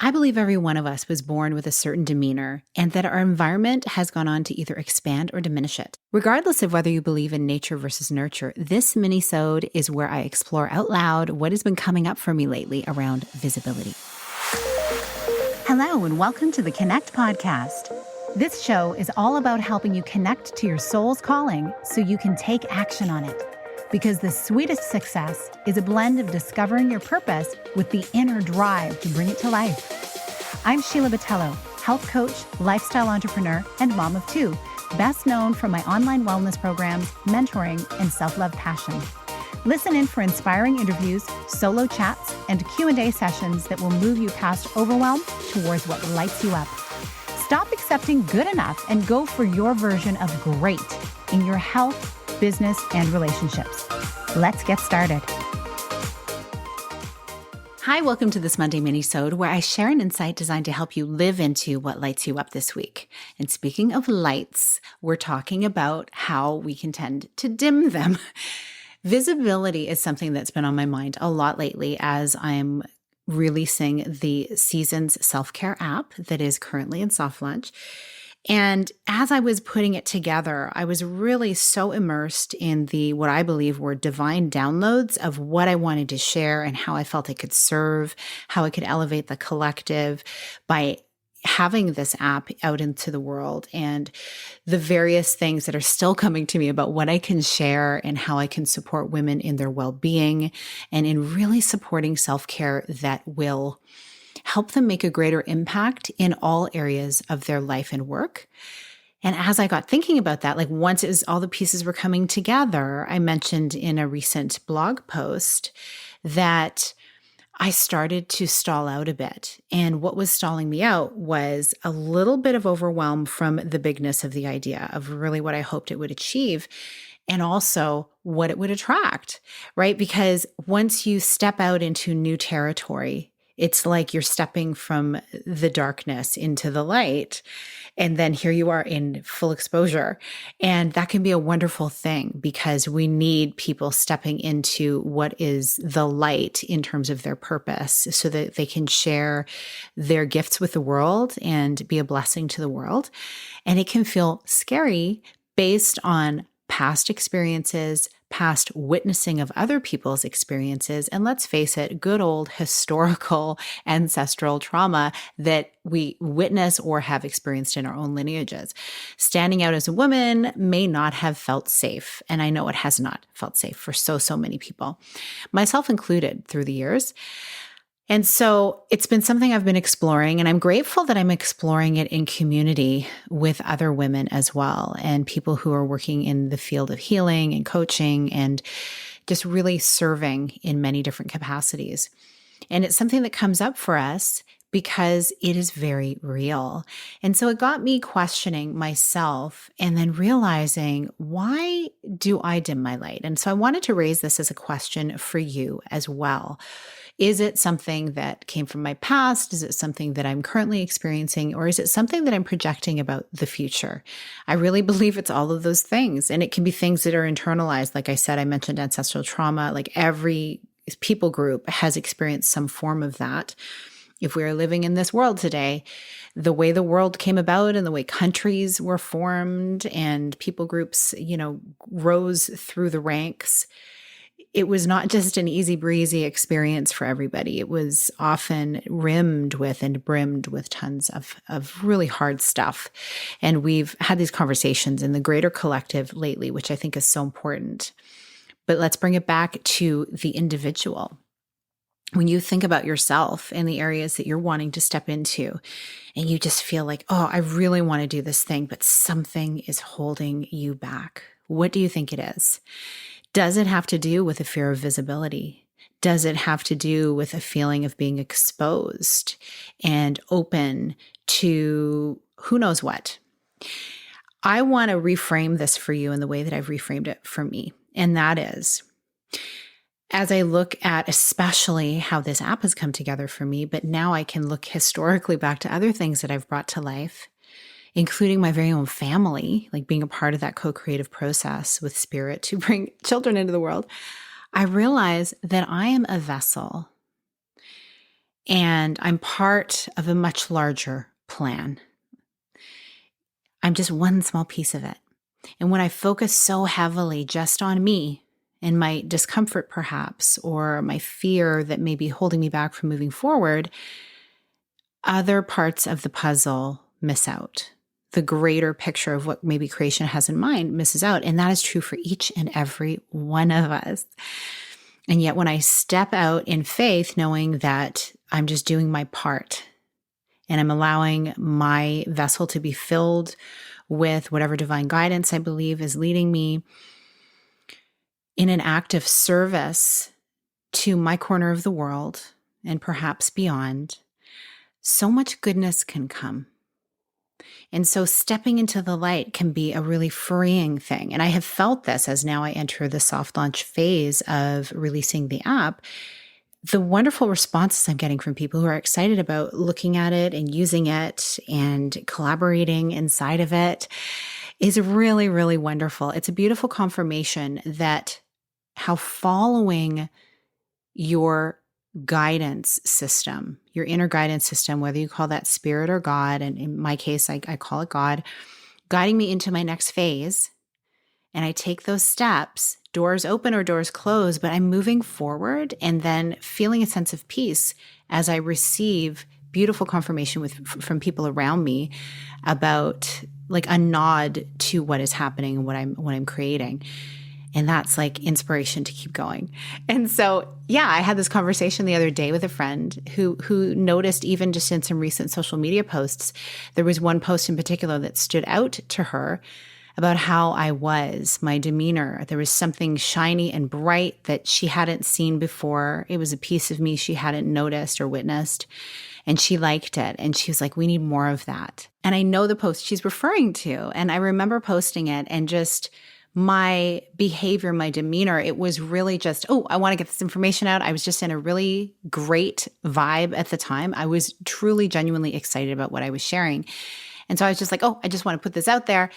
I believe every one of us was born with a certain demeanor, and that our environment has gone on to either expand or diminish it. Regardless of whether you believe in nature versus nurture, this minisode is where I explore out loud what has been coming up for me lately around visibility. Hello, and welcome to the Connect podcast. This show is all about helping you connect to your soul's calling so you can take action on it. Because the sweetest success is a blend of discovering your purpose with the inner drive to bring it to life. I'm Sheila, health coach, lifestyle entrepreneur, and mom of two, best known for my online wellness programs, mentoring, and self-love passion. Listen in for inspiring interviews, solo chats, and Q&A sessions that will move you past overwhelm towards what lights you up. Stop accepting good enough and go for your version of great in your health, business, and relationships. Let's get started. Hi, welcome to this Monday minisode where I share an insight designed to help you live into what lights you up this week. And speaking of lights, we're talking about how we can tend to dim them. Visibility is something that's been on my mind a lot lately as I'm releasing the Seasons Self-Care app that is currently in soft launch. And as I was putting it together, I was really so immersed in what I believe were divine downloads of what I wanted to share and how I felt I could serve, how I could elevate the collective by having this app out into the world, and the various things that are still coming to me about what I can share and how I can support women in their well-being and in really supporting self-care that will help them make a greater impact in all areas of their life and work. And as I got thinking about that, once all the pieces were coming together, I mentioned in a recent blog post that I started to stall out a bit. And what was stalling me out was a little bit of overwhelm from the bigness of the idea of really what I hoped it would achieve and also what it would attract, right? Because once you step out into new territory, it's like you're stepping from the darkness into the light. And then here you are in full exposure. And that can be a wonderful thing because we need people stepping into what is the light in terms of their purpose so that they can share their gifts with the world and be a blessing to the world. And it can feel scary based on past experiences, past witnessing of other people's experiences, and let's face it, good old historical ancestral trauma that we witness or have experienced in our own lineages. Standing out as a woman may not have felt safe, and I know it has not felt safe for so many people, myself included, through the years. And so it's been something I've been exploring, and I'm grateful that I'm exploring it in community with other women as well, and people who are working in the field of healing and coaching and just really serving in many different capacities. And it's something that comes up for us because it is very real. And so it got me questioning myself and then realizing, why do I dim my light? And so I wanted to raise this as a question for you as well. Is it something that came from my past? Is it something that I'm currently experiencing? Or is it something that I'm projecting about the future? I really believe it's all of those things. And it can be things that are internalized. Like I said, I mentioned ancestral trauma. Like every people group has experienced some form of that. If we are living in this world today, the way the world came about and the way countries were formed and people groups, rose through the ranks, it was not just an easy breezy experience for everybody. It was often rimmed with and brimmed with tons of really hard stuff. And we've had these conversations in the greater collective lately, which I think is so important. But let's bring it back to the individual. When you think about yourself and the areas that you're wanting to step into, and you just feel like, oh, I really want to do this thing, but something is holding you back. What do you think it is? Does it have to do with a fear of visibility? Does it have to do with a feeling of being exposed and open to who knows what? I want to reframe this for you in the way that I've reframed it for me. And that is, as I look at especially how this app has come together for me, but now I can look historically back to other things that I've brought to life, including my very own family, like being a part of that co-creative process with spirit to bring children into the world, I realize that I am a vessel And I'm part of a much larger plan. I'm just one small piece of it. And when I focus so heavily just on me and my discomfort, perhaps, or my fear that may be holding me back from moving forward, other parts of the puzzle miss out. The greater picture of what maybe creation has in mind misses out. And that is true for each and every one of us. And yet when I step out in faith, knowing that I'm just doing my part and I'm allowing my vessel to be filled with whatever divine guidance I believe is leading me in an act of service to my corner of the world and perhaps beyond, so much goodness can come. And so stepping into the light can be a really freeing thing. And I have felt this as now I enter the soft launch phase of releasing the app. The wonderful responses I'm getting from people who are excited about looking at it and using it and collaborating inside of it is really, really wonderful. It's a beautiful confirmation that how following your guidance system, your inner guidance system, whether you call that spirit or God, and in my case, I call it God, guiding me into my next phase. And I take those steps, doors open or doors close, but I'm moving forward and then feeling a sense of peace as I receive beautiful confirmation from people around me about like a nod to what is happening and what I'm creating. And that's like inspiration to keep going. And so, yeah, I had this conversation the other day with a friend who noticed, even just in some recent social media posts, there was one post in particular that stood out to her about how I was, my demeanor. There was something shiny and bright that she hadn't seen before. It was a piece of me she hadn't noticed or witnessed. And she liked it. And she was like, we need more of that. And I know the post she's referring to. And I remember posting it and just my behavior, my demeanor, it was really just, oh, I want to get this information out. I was just in a really great vibe at the time. I was truly, genuinely excited about what I was sharing. And so I was just like, oh, I just want to put this out there.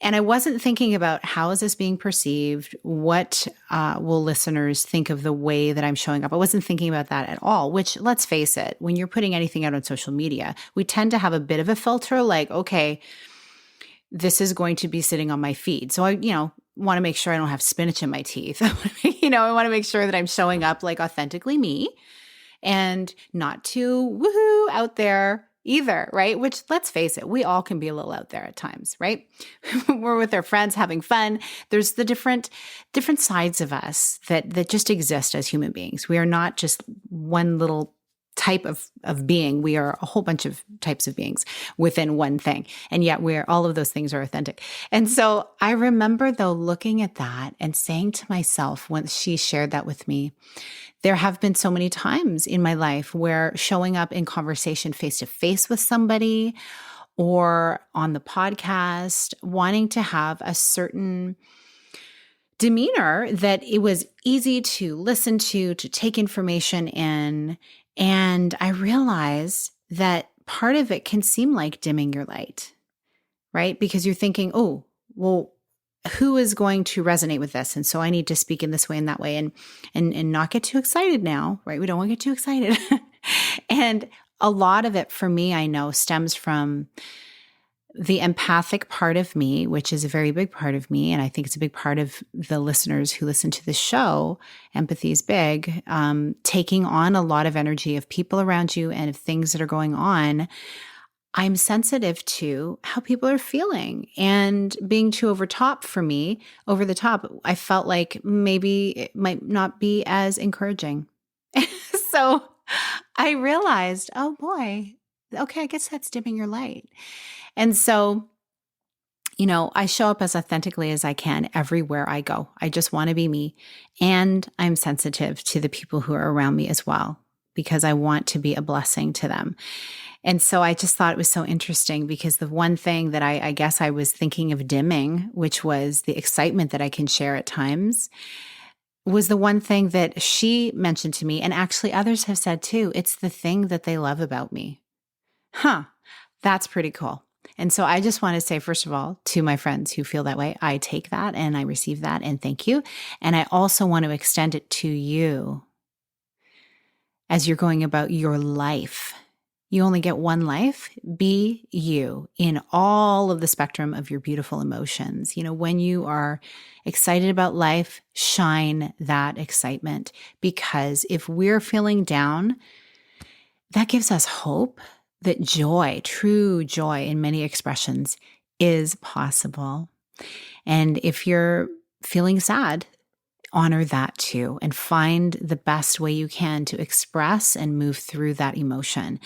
And I wasn't thinking about how is this being perceived? What will listeners think of the way that I'm showing up? I wasn't thinking about that at all, which, let's face it, when you're putting anything out on social media, we tend to have a bit of a filter like, okay, this is going to be sitting on my feed. So I, want to make sure I don't have spinach in my teeth. I want to make sure that I'm showing up like authentically me and not too woohoo out there either, right? Which, let's face it, we all can be a little out there at times, right? We're with our friends having fun. There's the different sides of us that just exist as human beings. We are not just one little type of being. We are a whole bunch of types of beings within one thing. And yet all of those things are authentic. And so I remember though looking at that and saying to myself when she shared that with me, there have been so many times in my life where showing up in conversation face to face with somebody or on the podcast, wanting to have a certain demeanor that it was easy to listen to take information in. And I realized that part of it can seem like dimming your light, right? Because you're thinking, oh, well, who is going to resonate with this? And so I need to speak in this way and that way and not get too excited now, right? We don't want to get too excited. And a lot of it for me, I know, stems from the empathic part of me, which is a very big part of me. And I think it's a big part of the listeners who listen to the show. Empathy is big. Taking on a lot of energy of people around you and of things that are going on. I'm sensitive to how people are feeling, and being too over the top, I felt like maybe it might not be as encouraging. So I realized, oh boy, okay, I guess that's dimming your light. And so, I show up as authentically as I can everywhere I go. I just want to be me. And I'm sensitive to the people who are around me as well, because I want to be a blessing to them. And so I just thought it was so interesting, because the one thing that I guess I was thinking of dimming, which was the excitement that I can share at times, was the one thing that she mentioned to me. And actually others have said too, it's the thing that they love about me. That's pretty cool. And so I just want to say, first of all, to my friends who feel that way, I take that and I receive that and thank you. And I also want to extend it to you. as you're going about your life. You only get one life. Be you in all of the spectrum of your beautiful emotions. When you are excited about life, shine that excitement, because if we're feeling down, that gives us hope that joy, true joy in many expressions, is possible. And if you're feeling sad, honor that too, and find the best way you can to express and move through that emotion.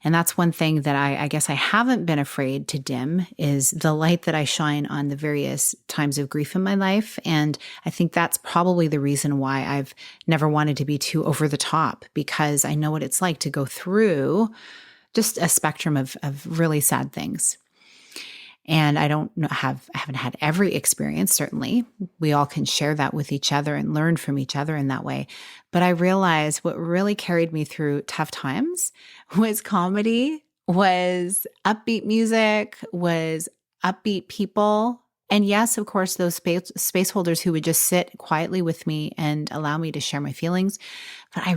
And that's one thing that I guess I haven't been afraid to dim, is the light that I shine on the various times of grief in my life. And I think that's probably the reason why I've never wanted to be too over the top, because I know what it's like to go through just a spectrum of really sad things. And I haven't had every experience, certainly. We all can share that with each other and learn from each other in that way. But I realized what really carried me through tough times was comedy, was upbeat music, was upbeat people. And yes, of course, those space holders who would just sit quietly with me and allow me to share my feelings. But I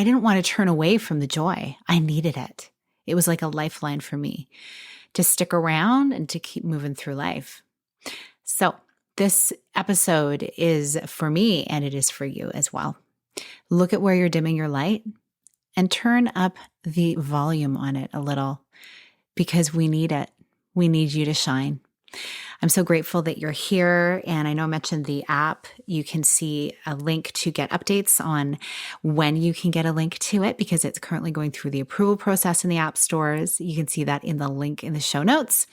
didn't want to turn away from the joy. I needed it. It was like a lifeline for me to stick around and to keep moving through life. So this episode is for me, and it is for you as well. Look at where you're dimming your light and turn up the volume on it a little, because we need it. We need you to shine. I'm so grateful that you're here. And I know I mentioned the app. You can see a link to get updates on when you can get a link to it, because it's currently going through the approval process in the app stores. You can see that in the link in the show notes.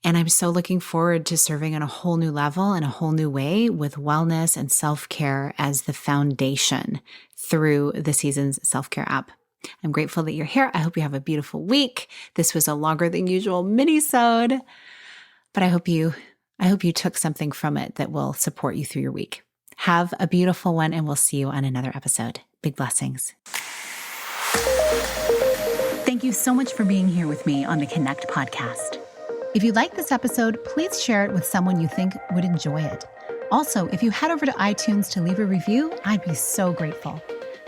And I'm so looking forward to serving on a whole new level and a whole new way, with wellness and self-care as the foundation through the season's self-care app. I'm grateful that you're here. I hope you have a beautiful week. This was a longer than usual mini-sode. But I hope you took something from it that will support you through your week. Have a beautiful one, and we'll see you on another episode. Big blessings. Thank you so much for being here with me on the Connect podcast. If you like this episode, please share it with someone you think would enjoy it. Also, if you head over to iTunes to leave a review, I'd be so grateful.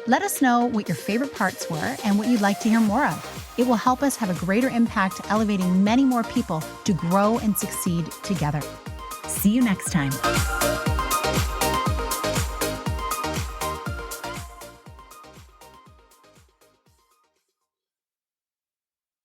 Let us know what your favorite parts were and what you'd like to hear more of. It will help us have a greater impact, elevating many more people to grow and succeed together. See you next time.